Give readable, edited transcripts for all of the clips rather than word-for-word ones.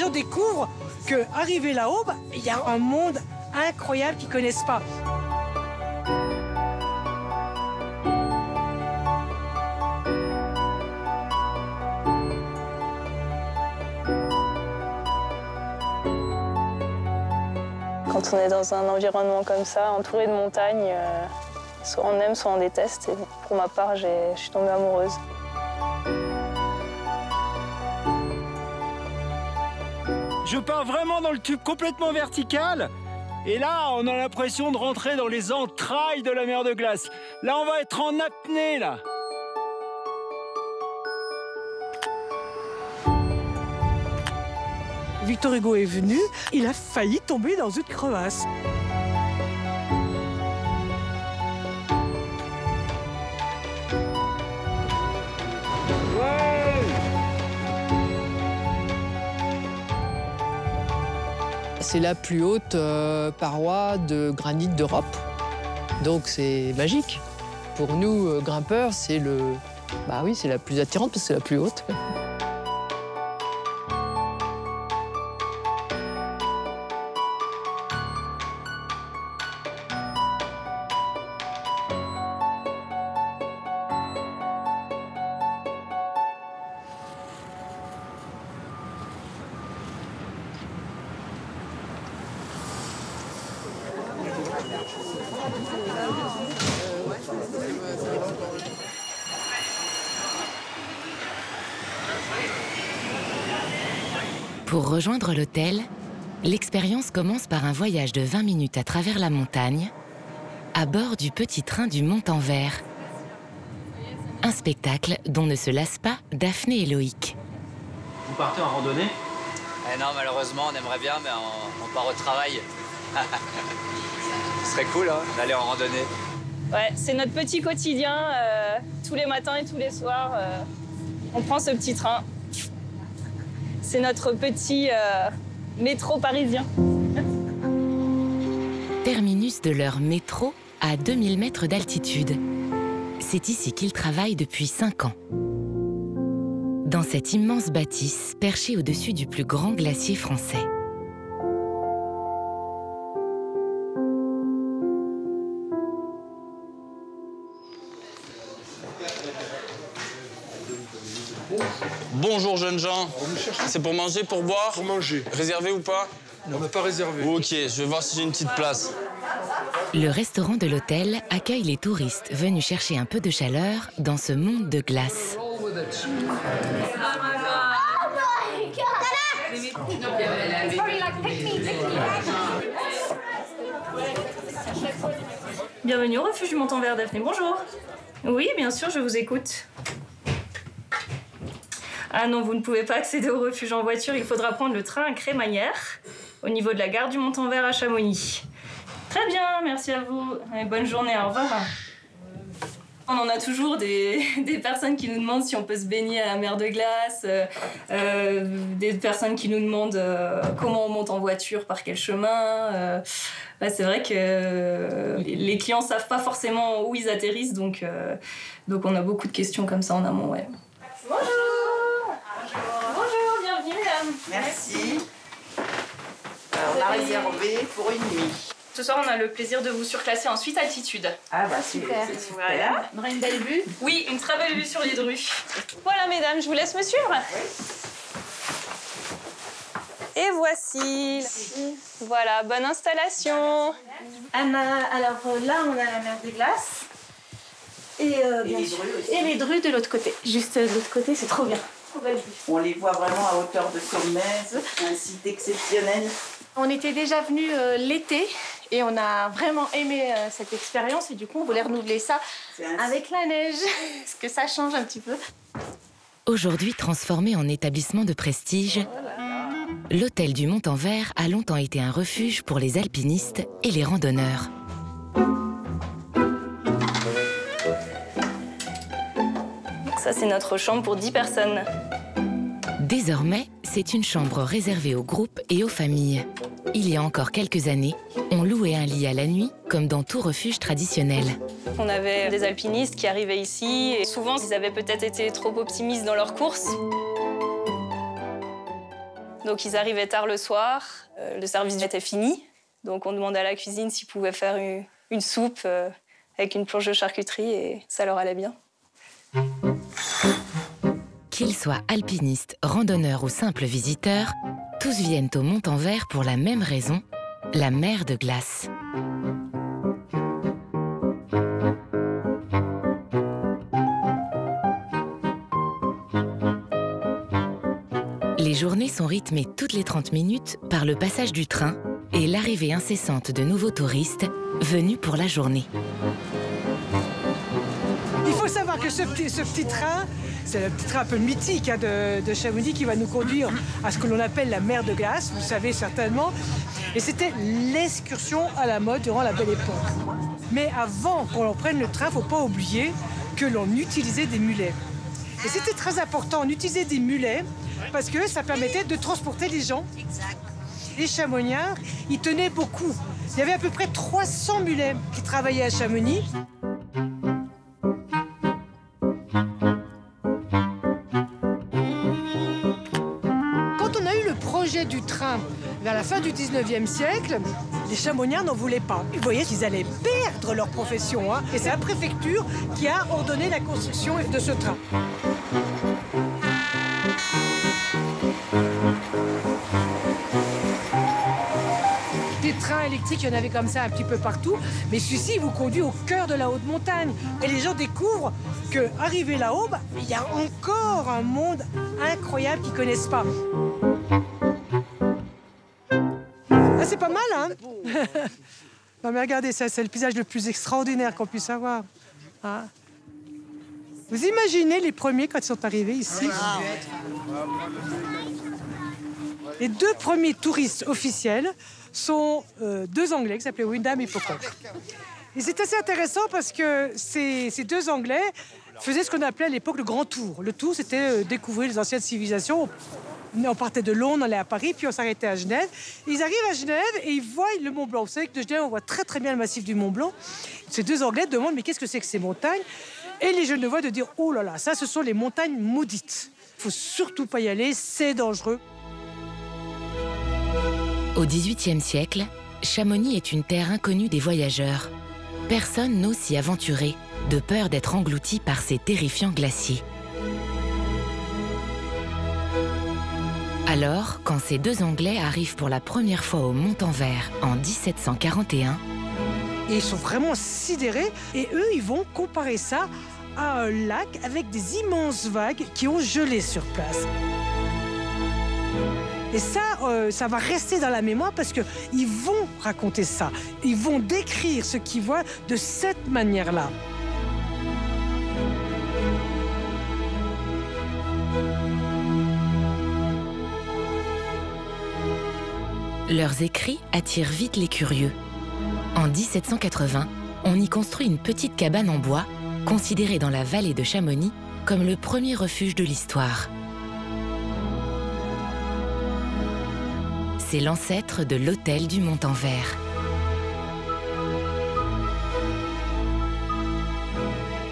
gens découvrent qu'arrivé là-haut, il y a un monde incroyable qu'ils ne connaissent pas. Quand on est dans un environnement comme ça, entouré de montagnes, soit on aime, soit on déteste. Et pour ma part, je suis tombée amoureuse. Je pars vraiment dans le tube complètement vertical. Et là, on a l'impression de rentrer dans les entrailles de la mer de glace. Là, on va être en apnée, là. Victor Hugo est venu, il a failli tomber dans une crevasse. C'est la plus haute paroi de granit d'Europe. Donc c'est magique. Pour nous, grimpeurs, c'est c'est la plus attirante parce que c'est la plus haute. Pour rejoindre l'hôtel, l'expérience commence par un voyage de 20 minutes à travers la montagne, à bord du petit train du Mont-en-Vert. Un spectacle dont ne se lassent pas Daphné et Loïc. Vous partez en randonnée? Non, malheureusement, on aimerait bien, mais on part au travail. Ce serait cool, hein, d'aller en randonnée. Ouais, c'est notre petit quotidien. Tous les matins et tous les soirs, on prend ce petit train. C'est notre petit métro parisien. Terminus de leur métro à 2000 mètres d'altitude. C'est ici qu'ils travaillent depuis 5 ans. Dans cette immense bâtisse perchée au-dessus du plus grand glacier français. Bonjour jeunes gens, c'est pour manger, pour boire? Pour manger. Réservé ou pas? On n'a pas réservé. Ok, je vais voir si j'ai une petite place. Le restaurant de l'hôtel accueille les touristes venus chercher un peu de chaleur dans ce monde de glace. Bienvenue au refuge du Mont-en-Vert, Daphné. Bonjour. Oui, bien sûr, je vous écoute. Ah non, vous ne pouvez pas accéder au refuge en voiture. Il faudra prendre le train à Crémaillère, au niveau de la gare du Mont-en-Vert à Chamonix. Très bien, merci à vous. Et bonne journée, au revoir. On en a toujours des personnes qui nous demandent si on peut se baigner à la mer de glace, des personnes qui nous demandent comment on monte en voiture, par quel chemin. C'est vrai que les clients ne savent pas forcément où ils atterrissent, donc on a beaucoup de questions comme ça en amont. Ouais. Bonjour. Bonjour, bienvenue mesdames. Merci. Alors, on a réservé pour une nuit. Ce soir, on a le plaisir de vous surclasser en suite altitude. Ah bah super. C'est super. Voilà. On aura une belle vue. Oui, une très belle vue sur les drues. Voilà mesdames, je vous laisse me suivre. Oui. Et voici. Merci. Voilà, bonne installation. Anna, alors là, on a la mer des glaces. Et les drues de l'autre côté. Juste de l'autre côté, c'est trop bien. On les voit vraiment à hauteur de sommet, un site exceptionnel. On était déjà venus l'été et on a vraiment aimé cette expérience et du coup on voulait renouveler ça avec la neige, parce que ça change un petit peu. Aujourd'hui transformé en établissement de prestige, l'hôtel du Mont-en-Vert a longtemps été un refuge pour les alpinistes et les randonneurs. Ça, c'est notre chambre pour 10 personnes. Désormais, c'est une chambre réservée aux groupes et aux familles. Il y a encore quelques années, on louait un lit à la nuit, comme dans tout refuge traditionnel. On avait des alpinistes qui arrivaient ici, et souvent, ils avaient peut-être été trop optimistes dans leur course. Donc ils arrivaient tard le soir, le service était fini. Donc on demandait à la cuisine s'ils pouvaient faire une soupe avec une planche de charcuterie et ça leur allait bien. Qu'ils soient alpinistes, randonneurs ou simples visiteurs, tous viennent au Montanvert pour la même raison, la mer de glace. Les journées sont rythmées toutes les 30 minutes par le passage du train et l'arrivée incessante de nouveaux touristes venus pour la journée. Il faut savoir que ce petit train, c'est le petit train un peu mythique hein, de Chamonix qui va nous conduire à ce que l'on appelle la mer de glace, vous le savez certainement. Et c'était l'excursion à la mode durant la Belle Époque. Mais avant qu'on en prenne le train, il ne faut pas oublier que l'on utilisait des mulets. Et c'était très important, on utilisait des mulets parce que ça permettait de transporter les gens. Les Chamoniards, ils tenaient beaucoup. Il y avait à peu près 300 mulets qui travaillaient à Chamonix. Quand on a eu le projet du train vers la fin du 19e siècle, les Chamoniards n'en voulaient pas. Ils voyaient qu'ils allaient perdre leur profession. Hein. Et c'est la préfecture qui a ordonné la construction de ce train. Des trains électriques, il y en avait comme ça un petit peu partout, mais celui-ci vous conduit au cœur de la haute montagne. Et les gens découvrent qu'arrivé là-haut, il y a encore un monde incroyable qu'ils ne connaissent pas. Ah, c'est pas mal, hein? Non, mais regardez, ça, c'est le paysage le plus extraordinaire qu'on puisse avoir. Ah. Vous imaginez les premiers quand ils sont arrivés ici? Les deux premiers touristes officiels sont deux Anglais qui s'appelaient Wyndham et Pocock. Et c'est assez intéressant parce que ces deux Anglais faisaient ce qu'on appelait à l'époque le grand tour. Le tour, c'était découvrir les anciennes civilisations. On partait de Londres, on allait à Paris, puis on s'arrêtait à Genève. Et ils arrivent à Genève et ils voient le Mont Blanc. Vous savez que de Genève, on voit très très bien le massif du Mont Blanc. Ces deux Anglais demandent, mais qu'est-ce que c'est que ces montagnes? Et les jeunes le voient de dire, oh là là, ça, ce sont les montagnes maudites. Il ne faut surtout pas y aller, c'est dangereux. Au XVIIIe siècle, Chamonix est une terre inconnue des voyageurs. Personne n'ose s'y aventurer, de peur d'être englouti par ces terrifiants glaciers. Alors, quand ces deux Anglais arrivent pour la première fois au Montanvert en 1741... Et ils sont vraiment sidérés, et eux, ils vont comparer ça à un lac avec des immenses vagues qui ont gelé sur place. Et ça, ça va rester dans la mémoire parce qu'ils vont raconter ça. Ils vont décrire ce qu'ils voient de cette manière-là. Leurs écrits attirent vite les curieux. En 1780, on y construit une petite cabane en bois, considérée dans la vallée de Chamonix comme le premier refuge de l'histoire. C'est l'ancêtre de l'hôtel du Montanvert.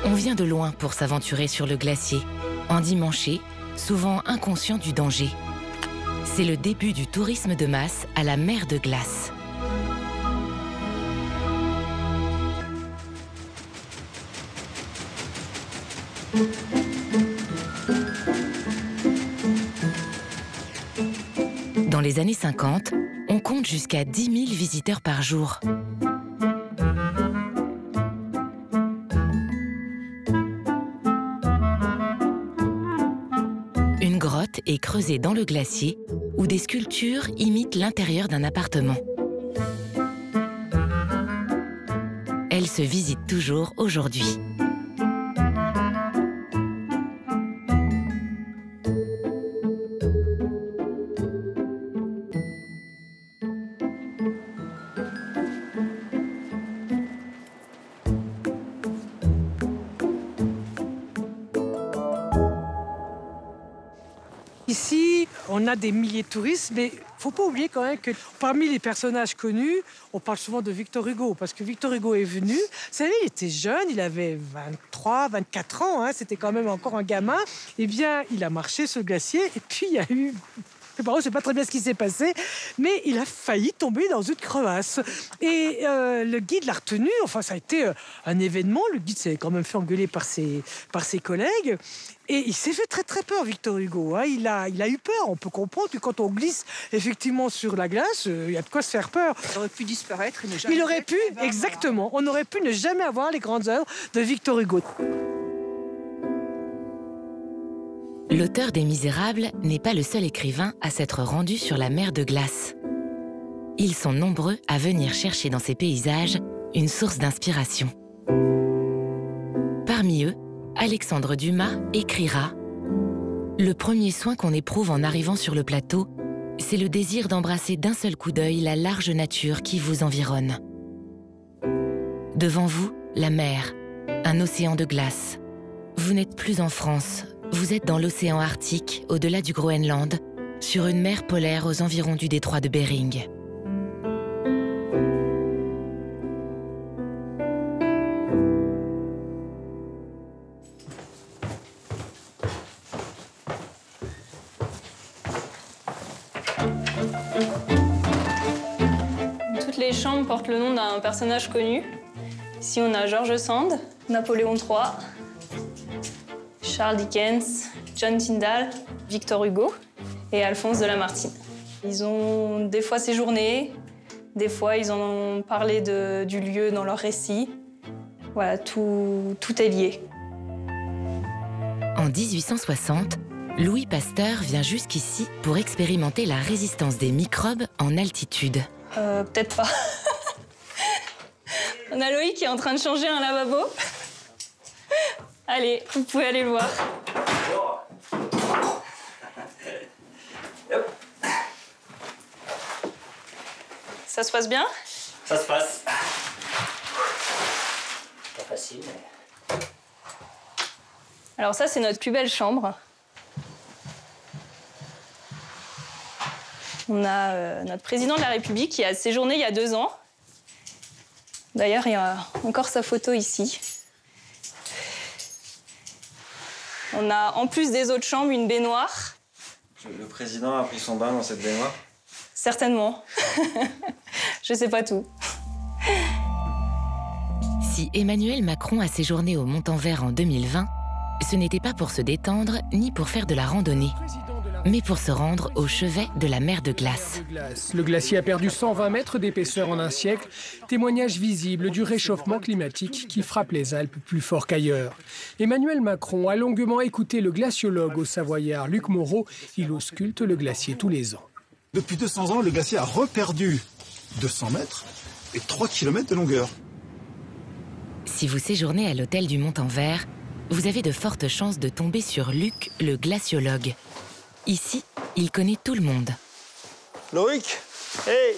On vient de loin pour s'aventurer sur le glacier, endimanché, souvent inconscient du danger. C'est le début du tourisme de masse à la mer de glace. Dans les années 50, on compte jusqu'à 10 000 visiteurs par jour. Une grotte est creusée dans le glacier où des sculptures imitent l'intérieur d'un appartement. Elle se visite toujours aujourd'hui. Ici, on a des milliers de touristes, mais il ne faut pas oublier quand même que parmi les personnages connus, on parle souvent de Victor Hugo, parce que Victor Hugo est venu, vous savez, il était jeune, il avait 23, 24 ans, hein, c'était quand même encore un gamin. Eh bien, il a marché ce glacier, et puis il y a eu Mes parents, je ne sais pas très bien ce qui s'est passé, mais il a failli tomber dans une crevasse. Et le guide l'a retenu, enfin ça a été un événement, le guide s'est quand même fait engueuler par ses collègues. Et il s'est fait très très peur, Victor Hugo. Hein. Il a eu peur. On peut comprendre que quand on glisse effectivement sur la glace, il y a de quoi se faire peur. Il aurait pu disparaître et ne jamais... Il aurait pu, exactement. On aurait pu ne jamais avoir les grandes œuvres de Victor Hugo. L'auteur des Misérables n'est pas le seul écrivain à s'être rendu sur la mer de glace. Ils sont nombreux à venir chercher dans ces paysages une source d'inspiration. Parmi eux, Alexandre Dumas écrira « Le premier soin qu'on éprouve en arrivant sur le plateau, c'est le désir d'embrasser d'un seul coup d'œil la large nature qui vous environne. Devant vous, la mer, un océan de glace. Vous n'êtes plus en France, vous êtes dans l'océan Arctique, au-delà du Groenland, sur une mer polaire aux environs du détroit de Bering. » Toutes les chambres portent le nom d'un personnage connu. Ici, on a George Sand, Napoléon III, Charles Dickens, John Tyndall, Victor Hugo et Alphonse de Lamartine. Ils ont des fois séjourné, des fois ils en ont parlé du lieu dans leur récit. Voilà, tout est lié. En 1860, Louis Pasteur vient jusqu'ici pour expérimenter la résistance des microbes en altitude. Peut-être pas. On a Loïc qui est en train de changer un lavabo. Allez, vous pouvez aller le voir. Ça se passe bien? Ça se passe. Pas facile, mais... Alors ça, c'est notre plus belle chambre. On a notre président de la République qui a séjourné il y a 2 ans. D'ailleurs, il y a encore sa photo ici. On a, en plus des autres chambres, une baignoire. Le président a pris son bain dans cette baignoire? Certainement. Je sais pas tout. Si Emmanuel Macron a séjourné au Montanvert en 2020, ce n'était pas pour se détendre ni pour faire de la randonnée, mais pour se rendre au chevet de la mer de glace. Le glacier a perdu 120 mètres d'épaisseur en un siècle, témoignage visible du réchauffement climatique qui frappe les Alpes plus fort qu'ailleurs. Emmanuel Macron a longuement écouté le glaciologue au Savoyard Luc Moreau. Il ausculte le glacier tous les ans. Depuis 200 ans, le glacier a reperdu 200 mètres et 3 km de longueur. Si vous séjournez à l'hôtel du Montanvert, vous avez de fortes chances de tomber sur Luc, le glaciologue. Ici, il connaît tout le monde. Loïc, hey.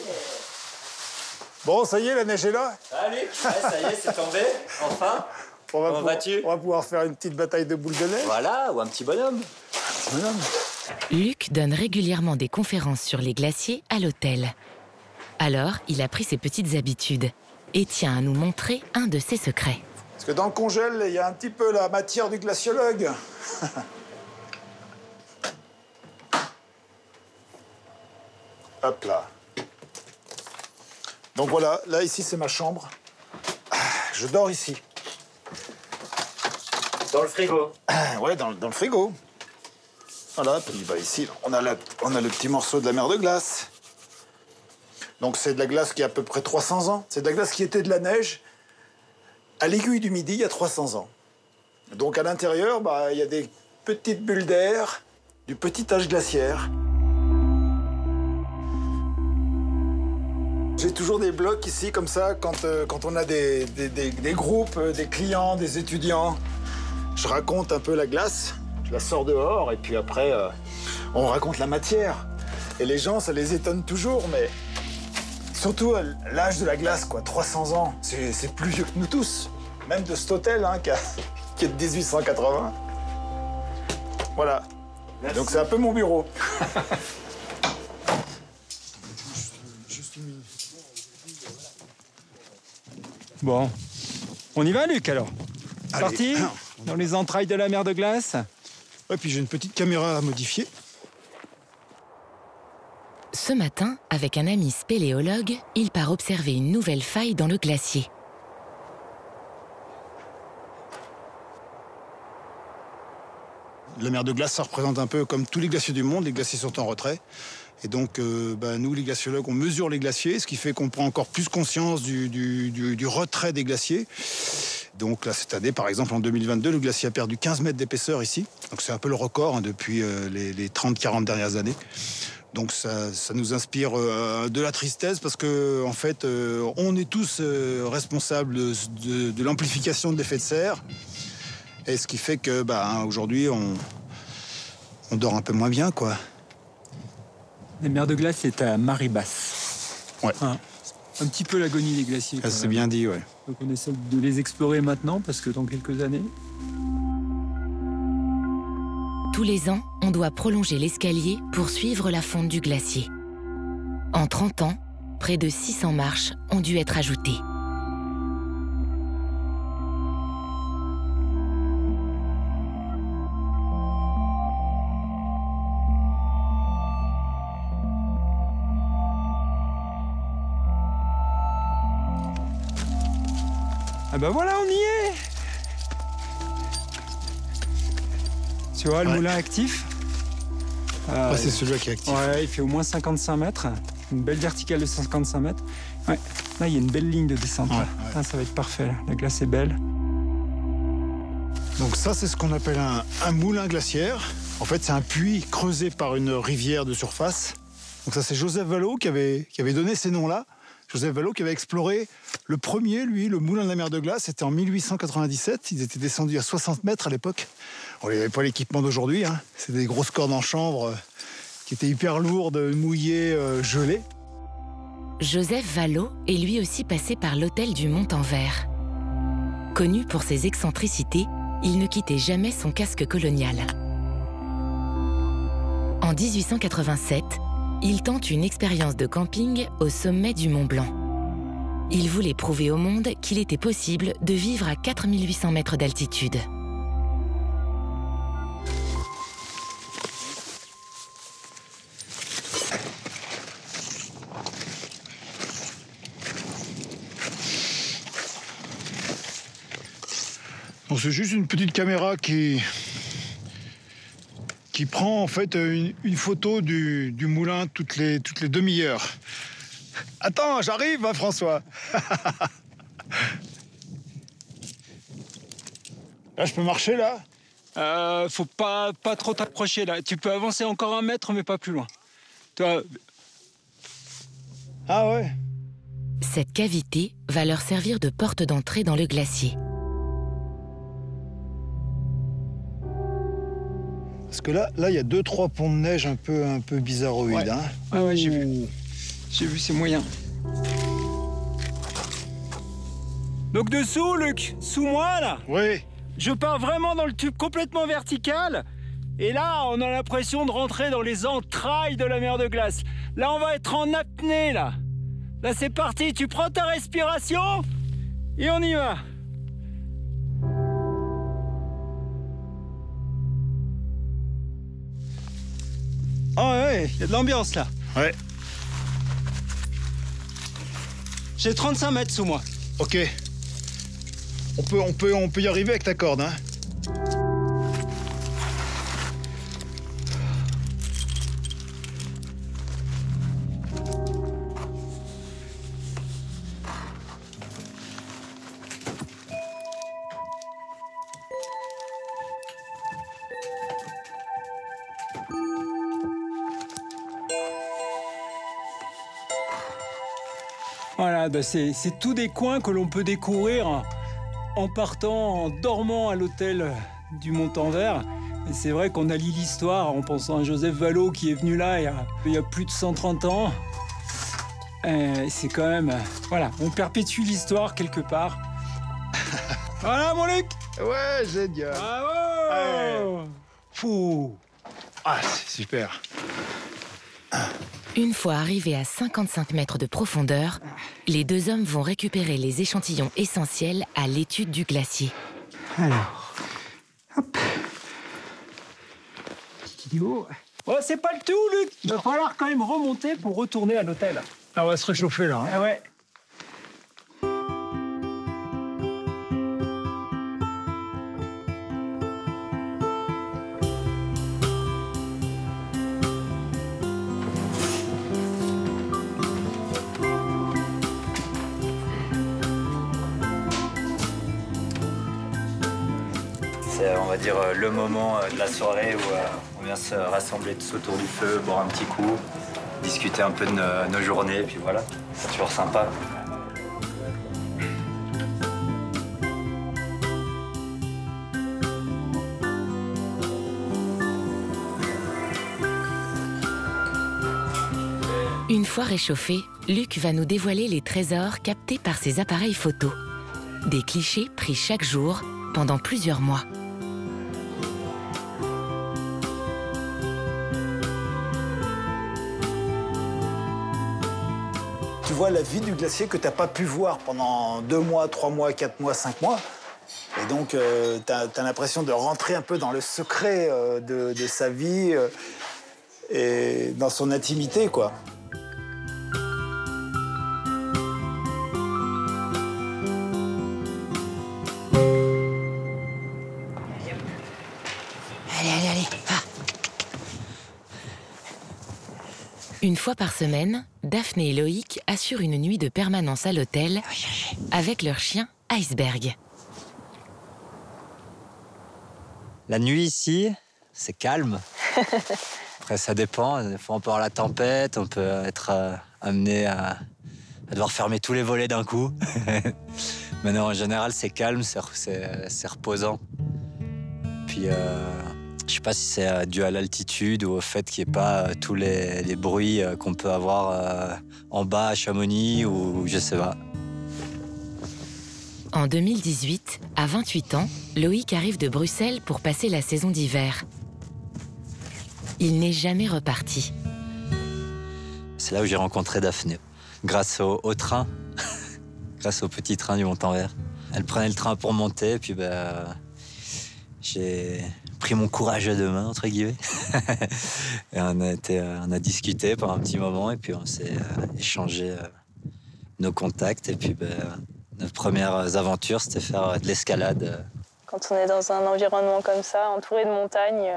Bon, ça y est, la neige est là. Salut, ouais, ça y est, c'est tombé, enfin. Comment vas-tu? On va pouvoir faire une petite bataille de boules de neige. Voilà, ou un petit bonhomme. Un petit bonhomme. Luc donne régulièrement des conférences sur les glaciers à l'hôtel. Alors, il a pris ses petites habitudes et tient à nous montrer un de ses secrets. Parce que dans le congèle, il y a un petit peu la matière du glaciologue. Hop là. Donc voilà, là, ici, c'est ma chambre. Je dors ici. Dans le frigo? Ouais, dans le frigo. Voilà, puis bah, ici, on a le petit morceau de la mer de glace. Donc c'est de la glace qui a à peu près 300 ans. C'est de la glace qui était de la neige à l'aiguille du Midi il y a 300 ans. Donc à l'intérieur, bah, il y a des petites bulles d'air, du petit âge glaciaire. J'ai toujours des blocs ici, comme ça, quand on a des groupes, des clients, des étudiants. Je raconte un peu la glace, je la sors dehors, et puis après, on raconte la matière. Et les gens, ça les étonne toujours, mais surtout l'âge de la glace, quoi, 300 ans, c'est plus vieux que nous tous. Même de cet hôtel, hein, qui est de 1880. Voilà. Merci. Donc c'est un peu mon bureau. Bon, on y va, Luc, alors? C'est Allez. parti? Dans les entrailles de la mer de glace? Ouais, puis j'ai une petite caméra à modifier. Ce matin, avec un ami spéléologue, il part observer une nouvelle faille dans le glacier. La mer de glace, ça représente un peu comme tous les glaciers du monde. Les glaciers sont en retrait. Et donc, nous, les glaciologues, on mesure les glaciers, ce qui fait qu'on prend encore plus conscience du retrait des glaciers. Donc là, cette année, par exemple, en 2022, le glacier a perdu 15 mètres d'épaisseur ici. Donc c'est un peu le record depuis les 30-40 dernières années. Donc ça nous inspire de la tristesse parce que en fait, on est tous responsables de l'amplification de l'effet de serre. Et ce qui fait que aujourd'hui, on dort un peu moins bien, quoi. La mer de glace est à marée basse. Ouais. Un petit peu l'agonie des glaciers. C'est bien dit, ouais. Donc on essaie de les explorer maintenant parce que dans quelques années... Tous les ans, on doit prolonger l'escalier pour suivre la fonte du glacier. En 30 ans, près de 600 marches ont dû être ajoutées. Ah bah voilà, on y est! Tu vois, le moulin actif. C'est celui-là qui est actif. Ouais, il fait au moins 55 mètres. Une belle verticale de 55 mètres. Ouais. Là, il y a une belle ligne de descente. Ouais, là. ouais. Là, ça va être parfait. Là. La glace est belle. Donc ça, c'est ce qu'on appelle un moulin glaciaire. En fait, c'est un puits creusé par une rivière de surface. Donc ça, c'est Joseph Vallot qui avait donné ces noms-là. Joseph Vallot qui avait exploré le premier, lui, le moulin de la mer de glace. C'était en 1897. Ils étaient descendus à 60 mètres à l'époque. Il n'y avait pas l'équipement d'aujourd'hui. Hein. C'était des grosses cordes en chanvre qui étaient hyper lourdes, mouillées, gelées. Joseph Vallot est lui aussi passé par l'hôtel du Montanvert. Connu pour ses excentricités, il ne quittait jamais son casque colonial. En 1887, il tente une expérience de camping au sommet du Mont Blanc. Il voulait prouver au monde qu'il était possible de vivre à 4800 mètres d'altitude. Bon, c'est juste une petite caméra qui prend en fait une photo du moulin toutes les demi-heures. Attends, j'arrive, hein, François. Là, je peux marcher, là? Faut pas trop t'approcher, là. Tu peux avancer encore 1 mètre, mais pas plus loin. Toi... Ah ouais? Cette cavité va leur servir de porte d'entrée dans le glacier. Parce que là, il y a 2-3 ponts de neige un peu bizarroïdes. Ouais. Hein. Ah ouais, j'ai vu. J'ai vu, c'est moyen. Donc dessous, Luc, sous moi, là. Oui. Je pars vraiment dans le tube complètement vertical. Et là, on a l'impression de rentrer dans les entrailles de la mer de glace. Là, on va être en apnée, là. Là, c'est parti. Tu prends ta respiration et on y va. Ah ouais, il y a de l'ambiance là. Ouais. J'ai 35 mètres sous moi. Ok. On peut y arriver avec ta corde, hein. Voilà, bah c'est tous des coins que l'on peut découvrir en partant, en dormant à l'hôtel du Montanvert. Et c'est vrai qu'on allie l'histoire en pensant à Joseph Vallot qui est venu là il y a plus de 130 ans. C'est quand même... voilà, on perpétue l'histoire quelque part. Voilà, mon Luc! Ouais, génial! Bravo! Ouais. Fou! Ah, c'est super! Une fois arrivés à 55 mètres de profondeur, les deux hommes vont récupérer les échantillons essentiels à l'étude du glacier. Alors, hop. Petit idiot. Oh, c'est pas le tout, Luc. Il va falloir quand même remonter pour retourner à l'hôtel. Ah, on va se réchauffer, là. Hein. Ah ouais. C'est, on va dire, le moment de la soirée où on vient se rassembler tous autour du feu, boire un petit coup, discuter un peu de nos journées, et puis voilà, c'est toujours sympa. Une fois réchauffé, Luc va nous dévoiler les trésors captés par ses appareils photo. Des clichés pris chaque jour pendant plusieurs mois. Tu vois la vie du glacier que tu n'as pas pu voir pendant 2 mois, 3 mois, 4 mois, 5 mois. Et donc, tu as l'impression de rentrer un peu dans le secret de sa vie et dans son intimité, quoi. Allez, va. Une fois par semaine, Daphné et Loïc assurent une nuit de permanence à l'hôtel avec leur chien Iceberg. La nuit ici, c'est calme. Après, ça dépend. Des fois, on peut avoir la tempête, on peut être amené à devoir fermer tous les volets d'un coup. Mais non, en général, c'est calme, c'est reposant. Puis, je sais pas si c'est dû à l'altitude ou au fait qu'il n'y ait pas tous les bruits qu'on peut avoir en bas à Chamonix ou je sais pas. En 2018, à 28 ans, Loïc arrive de Bruxelles pour passer la saison d'hiver. Il n'est jamais reparti. C'est là où j'ai rencontré Daphné, grâce au train, grâce au petit train du Montanvert. Elle prenait le train pour monter, et puis j'ai pris mon courage à deux mains, entre guillemets. Et on a discuté pendant un petit moment, et puis on s'est échangé nos contacts, et puis nos premières aventures, c'était faire de l'escalade. Quand on est dans un environnement comme ça, entouré de montagnes,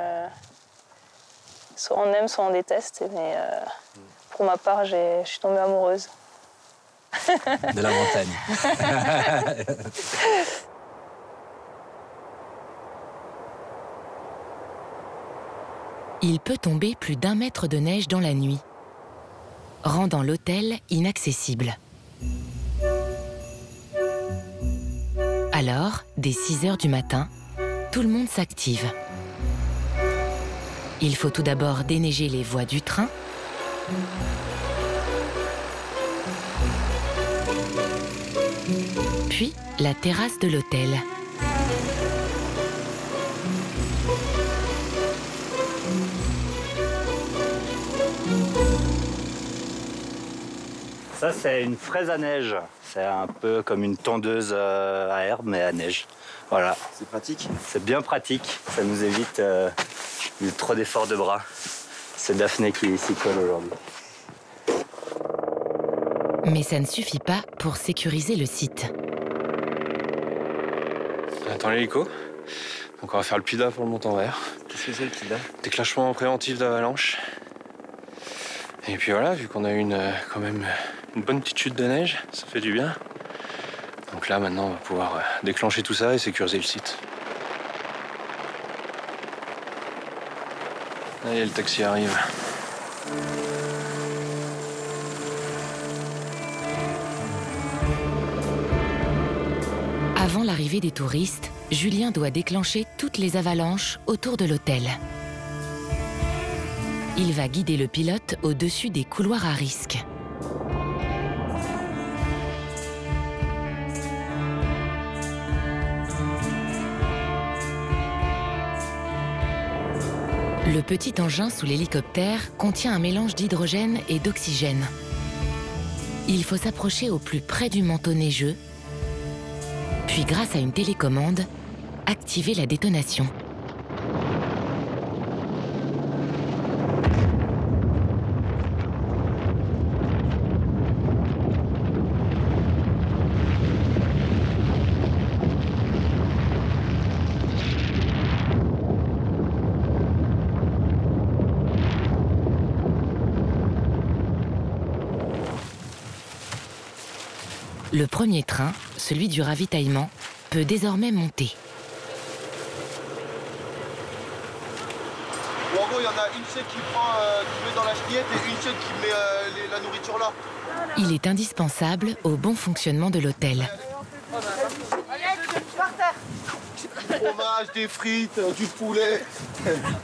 soit on aime, soit on déteste. Mais pour ma part, je suis tombée amoureuse. De la montagne. Il peut tomber plus d'1 mètre de neige dans la nuit, rendant l'hôtel inaccessible. Alors, dès 6 heures du matin, tout le monde s'active. Il faut tout d'abord déneiger les voies du train, puis la terrasse de l'hôtel. Ça, c'est une fraise à neige. C'est un peu comme une tondeuse à herbe, mais à neige. Voilà. C'est pratique. C'est bien pratique. Ça nous évite trop d'efforts de bras. C'est Daphné qui s'y colle aujourd'hui. Mais ça ne suffit pas pour sécuriser le site. On attend l'hélico. Donc on va faire le PIDA pour le Montanvert. Qu'est-ce que c'est le PIDA? Déclenchement préventif d'avalanche. Et puis voilà, vu qu'on a eu quand même une bonne petite chute de neige, ça fait du bien. Donc là, maintenant, on va pouvoir déclencher tout ça et sécuriser le site. Allez, le taxi arrive. Avant l'arrivée des touristes, Julien doit déclencher toutes les avalanches autour de l'hôtel. Il va guider le pilote au-dessus des couloirs à risque. Le petit engin sous l'hélicoptère contient un mélange d'hydrogène et d'oxygène. Il faut s'approcher au plus près du manteau neigeux, puis grâce à une télécommande, activer la détonation. le premier train, celui du ravitaillement, peut désormais monter. Bon, en gros, il y en a une chaîne qui met dans la chenillette et une chaîne qui met la nourriture là. Il est indispensable au bon fonctionnement de l'hôtel. Du fromage, des frites, du poulet.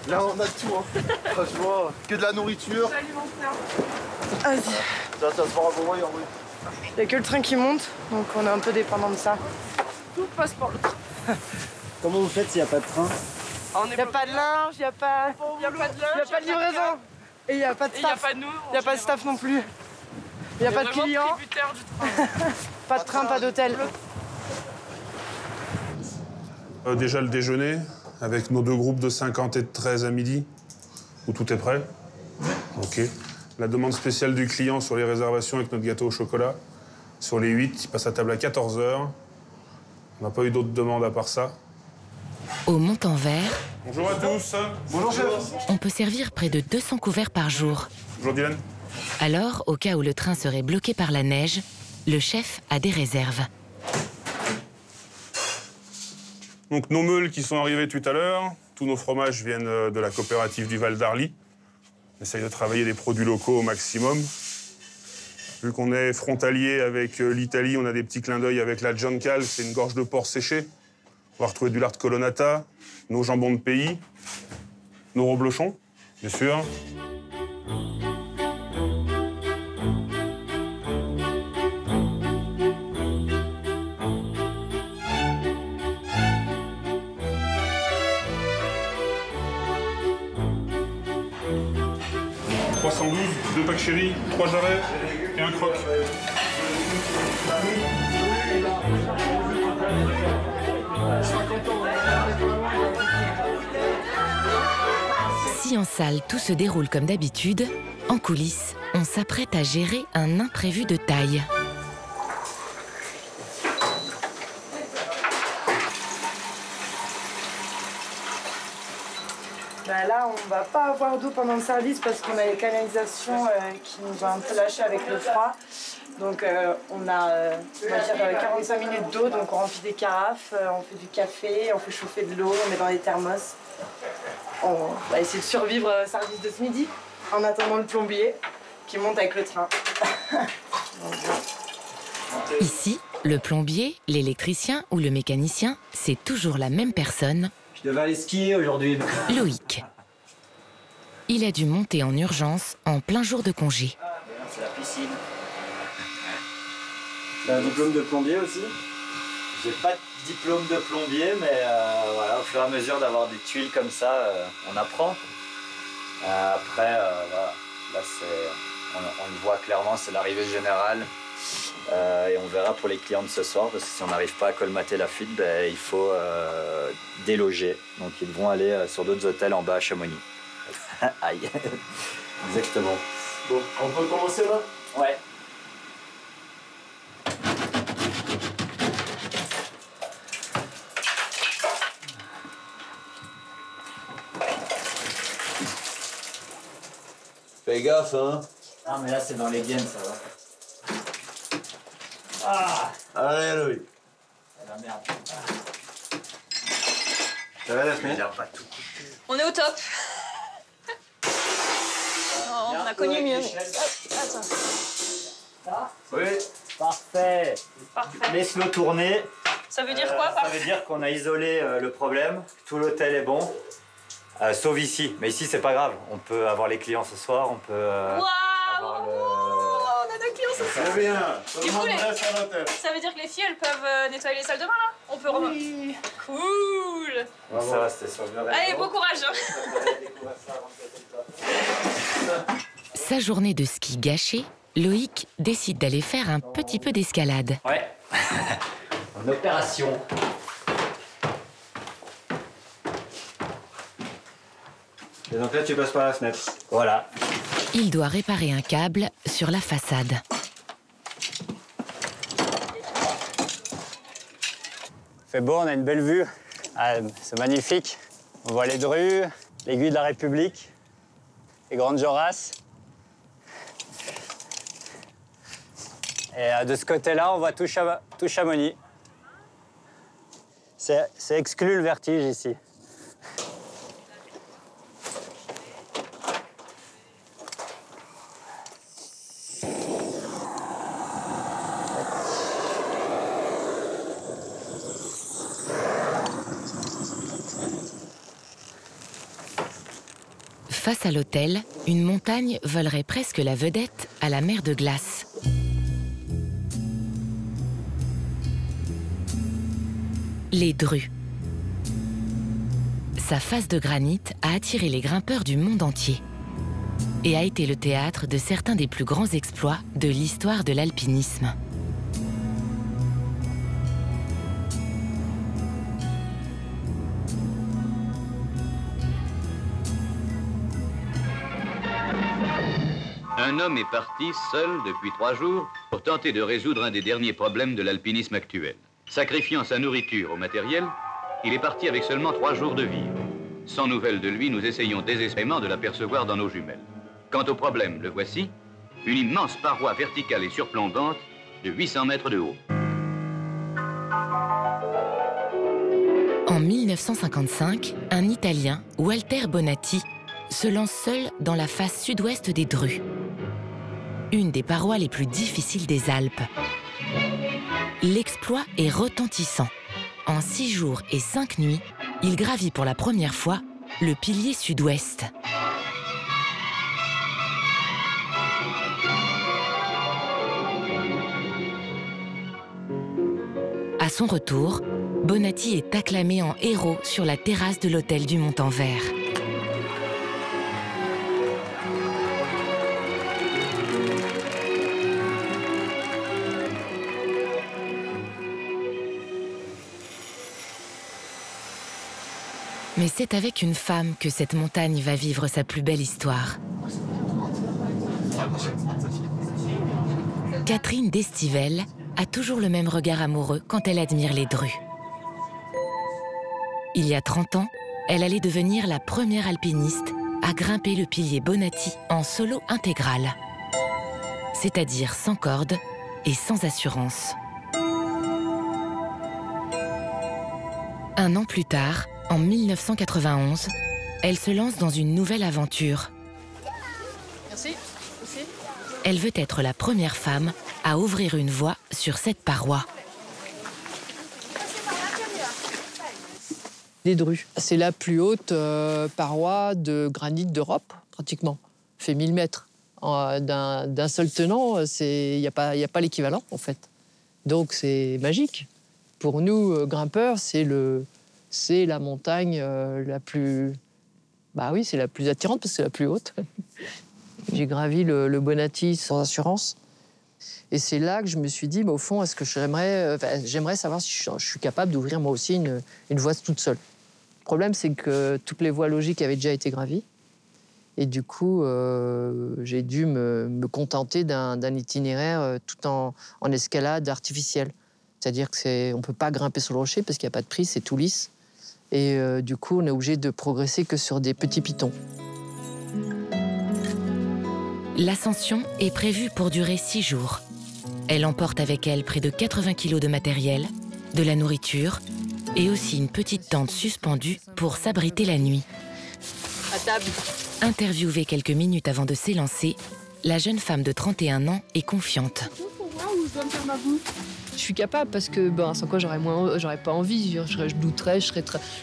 Là, on a tout. Hein. Franchement, que de la nourriture. Vas-y. Ça se fera pour moi, en vrai. Il n'y a que le train qui monte, donc on est un peu dépendant de ça. Tout passe par le train. Comment vous faites s'il n'y a pas de train? Il n'y a pas de linge, il n'y a pas de livraison. Et il n'y a pas de staff. Il n'y a pas de staff non plus. Il n'y a pas de clients. Pas de train, pas d'hôtel. Déjà le déjeuner, avec nos deux groupes de 50 et de 13 à midi, où tout est prêt. OK. La demande spéciale du client sur les réservations avec notre gâteau au chocolat. Sur les 8, il passe à table à 14 h. On n'a pas eu d'autres demandes à part ça. Au Montanvert, bonjour à tous. Bonjour chef. On peut servir près de 200 couverts par jour. Bonjour Dylan. Alors, au cas où le train serait bloqué par la neige, le chef a des réserves. Donc nos meules qui sont arrivées tout à l'heure, tous nos fromages viennent de la coopérative du Val d'Arly. On essaye de travailler des produits locaux au maximum. Vu qu'on est frontalier avec l'Italie, on a des petits clins d'œil avec la Giancal, c'est une gorge de porc séchée. On va retrouver du lard de colonnata, nos jambons de pays, nos reblochons, bien sûr. Deux packs chéris, 3 jarrets et un croque. Si en salle tout se déroule comme d'habitude, en coulisses, on s'apprête à gérer un imprévu de taille. Bah là, on va pas avoir d'eau pendant le service parce qu'on a les canalisations qui nous ont un peu lâché avec le froid. Donc on a on va dire, 45 minutes d'eau, donc on remplit des carafes, on fait du café, on fait chauffer de l'eau, on met dans des thermos. On va essayer de survivre au service de ce midi en attendant le plombier qui monte avec le train. Ici, le plombier, l'électricien ou le mécanicien, c'est toujours la même personne. Je devais aller skier aujourd'hui. Loïc. Il a dû monter en urgence en plein jour de congé. C'est la piscine. T'as un diplôme de plombier aussi? J'ai pas de diplôme de plombier, mais voilà, au fur et à mesure d'avoir des tuiles comme ça, on apprend. Après, voilà, là on le voit clairement, c'est l'arrivée générale. Et on verra pour les clients de ce soir, parce que si on n'arrive pas à colmater la fuite, ben, il faut déloger. Donc ils vont aller sur d'autres hôtels en bas à Chamonix. Aïe. Exactement. Bon, on peut commencer là? Ouais. Fais gaffe, hein. Non, mais là, c'est dans les gaines, ça va. Ah. Allez, Loïc. La merde. Ça va, Daphné? Il a pas tout. On est au top. Oh, on a connu mieux. Attends. Oui. Parfait. Parfait. Laisse-le tourner. Ça veut dire quoi, Ça veut dire qu'on a isolé le problème. Tout l'hôtel est bon. Sauf ici. Mais ici, c'est pas grave. On peut avoir les clients ce soir. On peut avoir le... On a nos clients ce soir. C'est bien. Du coup, Reste à l'hôtel. ça veut dire que les filles, elles peuvent nettoyer les salles de bain, là? On peut remonter. Oui. Cool. Ça va, c'était sur le Allez, bon courage. Sa journée de ski gâchée, Loïc décide d'aller faire un petit peu d'escalade. Ouais. En opération. Et donc là, tu passes par la fenêtre. Voilà. Il doit réparer un câble sur la façade. Il fait beau, on a une belle vue. Ah, c'est magnifique. On voit les Drues, l'aiguille de la République, les Grandes Jorasses. Et de ce côté-là, on voit tout Chamonix. C'est exclu le vertige ici. Face à l'hôtel, une montagne volerait presque la vedette à la mer de glace. Les Drues. Sa face de granit a attiré les grimpeurs du monde entier et a été le théâtre de certains des plus grands exploits de l'histoire de l'alpinisme. Un homme est parti seul depuis 3 jours pour tenter de résoudre un des derniers problèmes de l'alpinisme actuel. Sacrifiant sa nourriture au matériel, il est parti avec seulement 3 jours de vivre. Sans nouvelles de lui, nous essayons désespérément de l'apercevoir dans nos jumelles. Quant au problème, le voici, une immense paroi verticale et surplombante de 800 mètres de haut. En 1955, un Italien, Walter Bonatti, se lance seul dans la face sud-ouest des Drues, une des parois les plus difficiles des Alpes. L'exploit est retentissant. En 6 jours et 5 nuits, il gravit pour la première fois le pilier sud-ouest. À son retour, Bonatti est acclamé en héros sur la terrasse de l'hôtel du Montanvert. Mais c'est avec une femme que cette montagne va vivre sa plus belle histoire. Catherine Destivelle a toujours le même regard amoureux quand elle admire les Drues. Il y a 30 ans, elle allait devenir la première alpiniste à grimper le pilier Bonatti en solo intégral, c'est-à-dire sans corde et sans assurance. Un an plus tard, en 1991, elle se lance dans une nouvelle aventure. Merci. Elle veut être la première femme à ouvrir une voie sur cette paroi. Les Drues, c'est la plus haute paroi de granit d'Europe, pratiquement. Fait 1000 mètres. D'un seul tenant, il n'y a pas l'équivalent, en fait. Donc c'est magique. Pour nous, grimpeurs, c'est la montagne la plus... Bah oui, c'est la plus attirante parce que c'est la plus haute. J'ai gravi le Bonatti sans assurance. Et c'est là que je me suis dit, bah, au fond, est-ce que j'aimerais savoir si je suis capable d'ouvrir moi aussi une voie toute seule. Le problème, c'est que toutes les voies logiques avaient déjà été gravies. Et du coup, j'ai dû me contenter d'un itinéraire tout en escalade artificielle. C'est-à-dire qu'on ne peut pas grimper sur le rocher parce qu'il n'y a pas de prise, c'est tout lisse. Et du coup, on est obligé de progresser que sur des petits pitons. L'ascension est prévue pour durer 6 jours. Elle emporte avec elle près de 80 kg de matériel, de la nourriture et aussi une petite tente suspendue pour s'abriter la nuit. À table. Interviewée quelques minutes avant de s'élancer, la jeune femme de 31 ans est confiante. Je suis capable parce que sans quoi j'aurais pas envie. Je douterais, je serais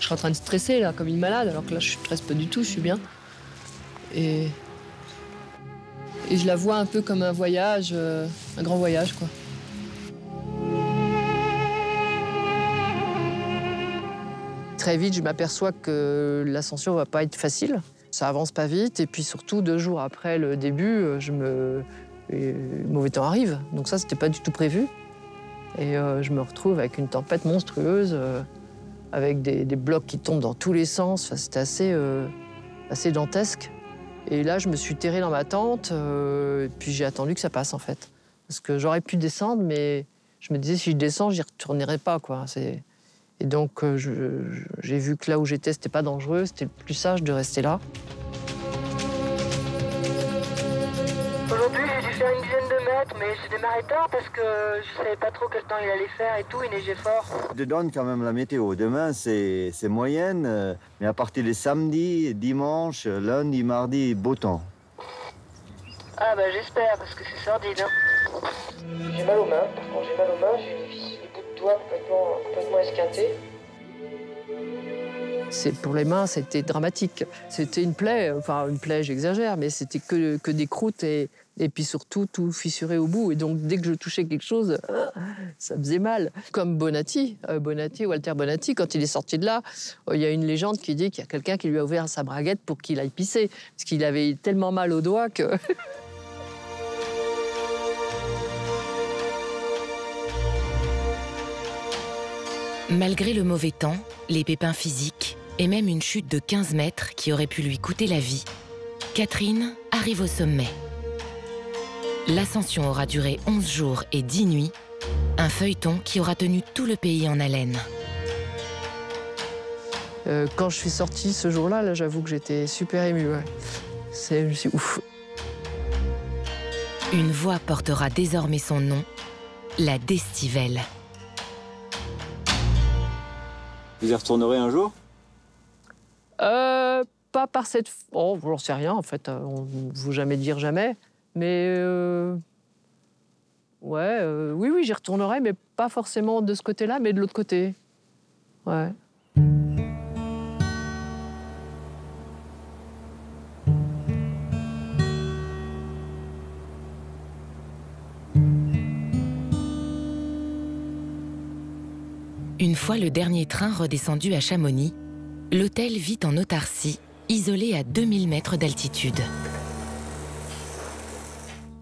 en train de stresser là, comme une malade, alors que là je stresse pas du tout, je suis bien. Et je la vois un peu comme un voyage, un grand voyage quoi. Très vite, je m'aperçois que l'ascension va pas être facile. Ça avance pas vite et puis surtout 2 jours après le début, mauvais temps arrive. Donc ça, c'était pas du tout prévu. Et je me retrouve avec une tempête monstrueuse, avec des blocs qui tombent dans tous les sens. Enfin, c'était assez dantesque. Et là, je me suis terrée dans ma tente, et puis j'ai attendu que ça passe, en fait. Parce que j'aurais pu descendre, mais je me disais, si je descends, j'y retournerai pas, quoi. Et donc, j'ai vu que là où j'étais, c'était pas dangereux, c'était le plus sage de rester là. Aujourd'hui, j'ai dû faire une dizaine de mètres, mais j'ai démarré tard parce que je savais pas trop quel temps il allait faire et tout, il neigeait fort. Je donne quand même la météo. Demain, c'est moyenne, mais à partir de samedi, dimanche, lundi, mardi, beau temps. Ah bah j'espère, parce que c'est sordide. Hein. J'ai mal aux mains, par contre j'ai mal aux mains, j'ai les bouts de doigts complètement esquintés. Pour les mains, c'était dramatique. C'était une plaie, j'exagère, mais c'était que des croûtes et puis surtout tout fissuré au bout. Et donc dès que je touchais quelque chose, ça faisait mal. Comme Walter Bonatti, quand il est sorti de là, il y a une légende qui dit qu'il y a quelqu'un qui lui a ouvert sa braguette pour qu'il aille pisser, parce qu'il avait tellement mal aux doigts que... Malgré le mauvais temps, les pépins physiques et même une chute de 15 mètres qui aurait pu lui coûter la vie, Catherine arrive au sommet. L'ascension aura duré 11 jours et 10 nuits, un feuilleton qui aura tenu tout le pays en haleine. Quand je suis sortie ce jour-là, j'avoue que j'étais super émue. Ouais. C'est ouf. Une voie portera désormais son nom, la d'Estivelle. Vous y retournerez un jour? Pas par cette... Oh, j'en sais rien, en fait. On ne veut jamais dire jamais. Mais... oui, j'y retournerai, mais pas forcément de ce côté-là, mais de l'autre côté. Ouais. Une fois le dernier train redescendu à Chamonix, l'hôtel vit en autarcie, isolé à 2000 mètres d'altitude.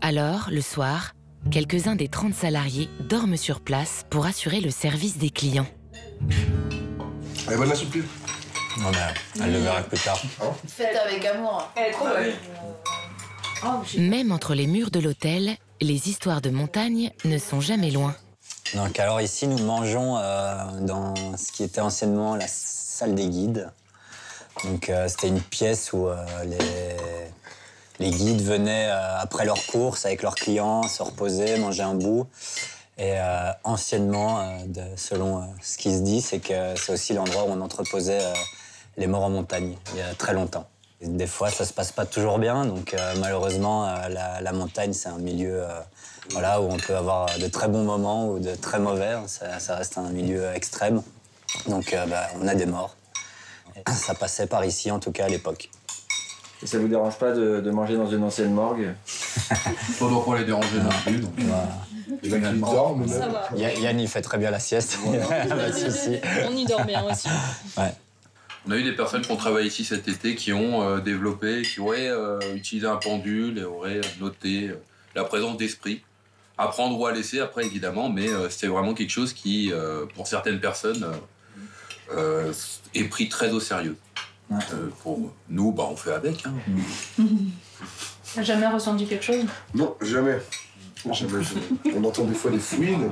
Alors, le soir, quelques-uns des 30 salariés dorment sur place pour assurer le service des clients. Elle est bonne la soupe? Non, mais elle le verra plus tard. Faites avec amour. Elle est trop bonne. Même entre les murs de l'hôtel, les histoires de montagne ne sont jamais loin. Donc alors ici, nous mangeons dans ce qui était anciennement la salle des guides. Donc c'était une pièce où les guides venaient après leurs courses avec leurs clients, se reposer, manger un bout. Et anciennement, selon ce qui se dit, c'est que c'est aussi l'endroit où on entreposait les morts en montagne, il y a très longtemps. Et des fois, ça se passe pas toujours bien, donc malheureusement, la montagne, c'est un milieu voilà, où on peut avoir de très bons moments ou de très mauvais. Ça reste un milieu extrême, donc on a des morts. Et ça passait par ici, en tout cas à l'époque. Et ça vous dérange pas de manger dans une ancienne morgue? On doit pas les déranger non plus, donc... Yann, il fait très bien la sieste, pas de souci. On y dort bien aussi. Ouais. On a eu des personnes qui ont travaillé ici cet été qui ont développé, qui auraient utilisé un pendule et auraient noté la présence d'esprit. À prendre ou à laisser après, évidemment, mais c'était vraiment quelque chose qui, pour certaines personnes, est pris très au sérieux. Pour nous, on fait avec. Hein. T'as jamais ressenti quelque chose? Non, jamais. On entend des fois des fouines.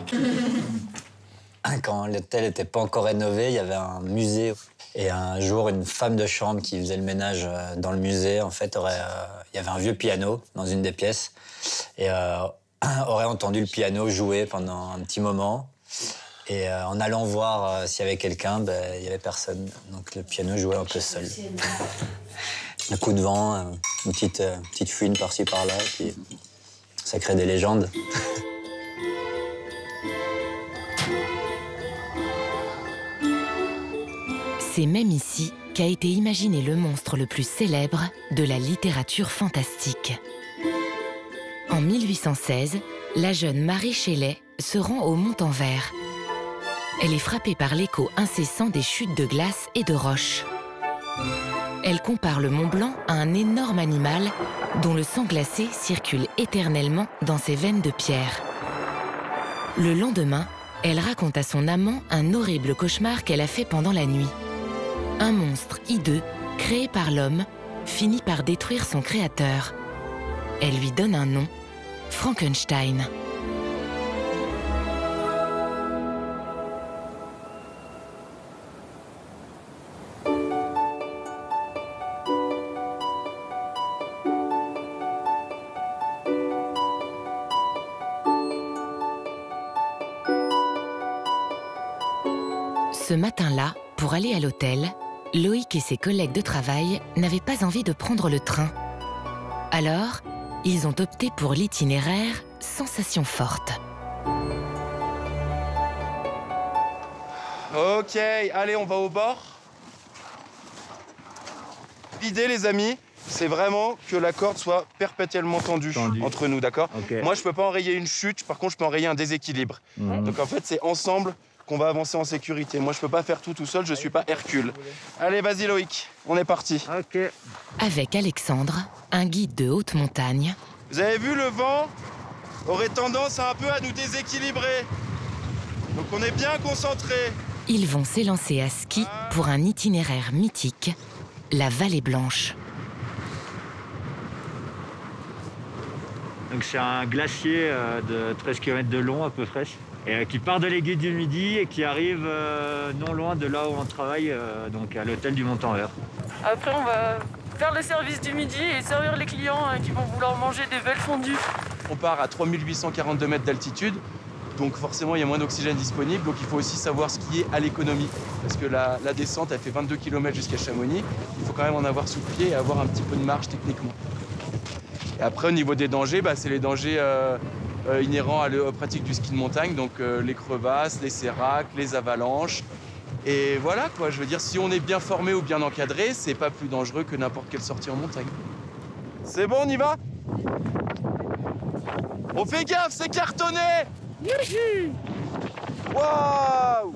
Quand l'hôtel n'était pas encore rénové, il y avait un musée. Et un jour, une femme de chambre qui faisait le ménage dans le musée, en fait, il y avait un vieux piano dans une des pièces. Et aurait entendu le piano jouer pendant un petit moment. Et en allant voir s'il y avait quelqu'un, il n'y avait personne. Donc le piano jouait un peu seul. Un coup de vent, une petite fouine par-ci par-là, puis ça crée des légendes. C'est même ici qu'a été imaginé le monstre le plus célèbre de la littérature fantastique. En 1816, la jeune Marie Shelley se rend au Montanvert. Elle est frappée par l'écho incessant des chutes de glace et de roches. Elle compare le Mont Blanc à un énorme animal dont le sang glacé circule éternellement dans ses veines de pierre. Le lendemain, elle raconte à son amant un horrible cauchemar qu'elle a fait pendant la nuit. Un monstre hideux, créé par l'homme, finit par détruire son créateur. Elle lui donne un nom, Frankenstein. Ce matin-là, pour aller à l'hôtel, Loïc et ses collègues de travail n'avaient pas envie de prendre le train. Alors, ils ont opté pour l'itinéraire Sensation forte. Ok, allez, on va au bord. L'idée, les amis, c'est vraiment que la corde soit perpétuellement tendue. Entre nous, d'accord? Moi, je peux pas enrayer une chute, par contre, je peux enrayer un déséquilibre. Donc, en fait, c'est ensemble qu'on va avancer en sécurité. Moi, je peux pas faire tout seul, je suis pas Hercule. Allez, vas-y, Loïc, on est parti. Avec Alexandre, un guide de haute montagne. Vous avez vu, le vent aurait tendance un peu à nous déséquilibrer. Donc, on est bien concentrés. Ils vont s'élancer à ski pour un itinéraire mythique, la Vallée Blanche. Donc c'est un glacier de 13 km de long à peu près, et qui part de l'aiguille du Midi et qui arrive non loin de là où on travaille, donc à l'hôtel du Montanvert. Après on va faire le service du midi et servir les clients qui vont vouloir manger des velles fondues. On part à 3842 mètres d'altitude, donc forcément il y a moins d'oxygène disponible, donc il faut aussi savoir ce qui est à l'économie. Parce que la descente elle fait 22 km jusqu'à Chamonix, il faut quand même en avoir sous le pied et avoir un petit peu de marge techniquement. Et après, au niveau des dangers, c'est les dangers inhérents à la pratique du ski de montagne, donc les crevasses, les séracs, les avalanches. Et voilà, quoi. Je veux dire, si on est bien formé ou bien encadré, c'est pas plus dangereux que n'importe quelle sortie en montagne. C'est bon, on y va? On fait gaffe, c'est cartonné! Waouh!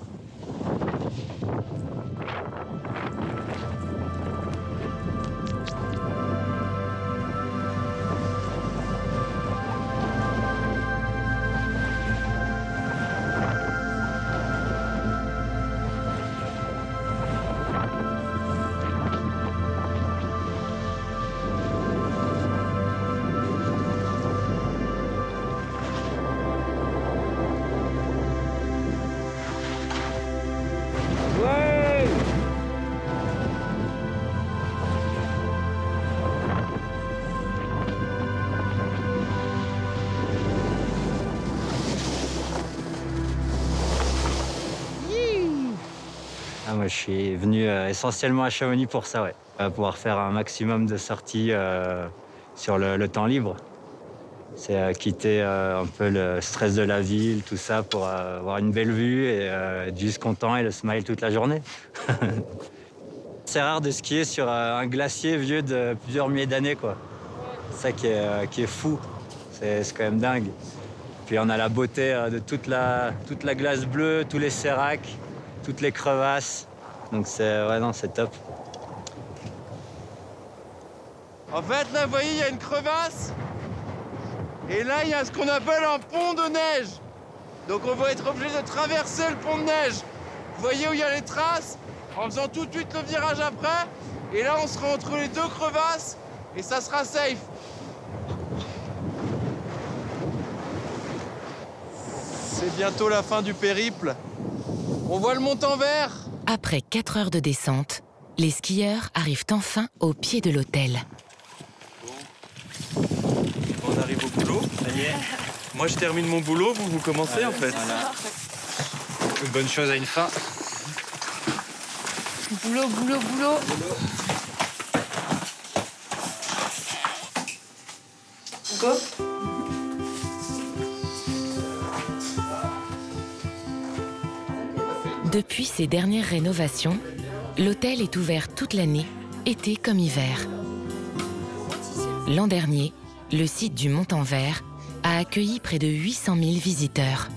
Moi, je suis venu essentiellement à Chamonix pour ça, ouais. Pouvoir faire un maximum de sorties sur le temps libre. C'est quitter un peu le stress de la ville, tout ça, pour avoir une belle vue et être juste content et le smile toute la journée. C'est rare de skier sur un glacier vieux de plusieurs milliers d'années, quoi. C'est ça qui est fou. C'est quand même dingue. Puis on a la beauté de toute la glace bleue, tous les séracs, toutes les crevasses. Donc c'est top. En fait, là, vous voyez, il y a une crevasse. Et là, il y a ce qu'on appelle un pont de neige. Donc on va être obligé de traverser le pont de neige. Vous voyez où il y a les traces, en faisant tout de suite le virage après. Et là, on sera entre les deux crevasses et ça sera safe. C'est bientôt la fin du périple. On voit le Montanvert. Après 4 heures de descente, les skieurs arrivent enfin au pied de l'hôtel. On arrive au boulot, ça y est. Moi, je termine mon boulot, vous commencez en fait. Voilà. Une bonne chose à une fin. Boulot, boulot, boulot. Go. Depuis ses dernières rénovations, l'hôtel est ouvert toute l'année, été comme hiver. L'an dernier, le site du Montanvert a accueilli près de 800 000 visiteurs.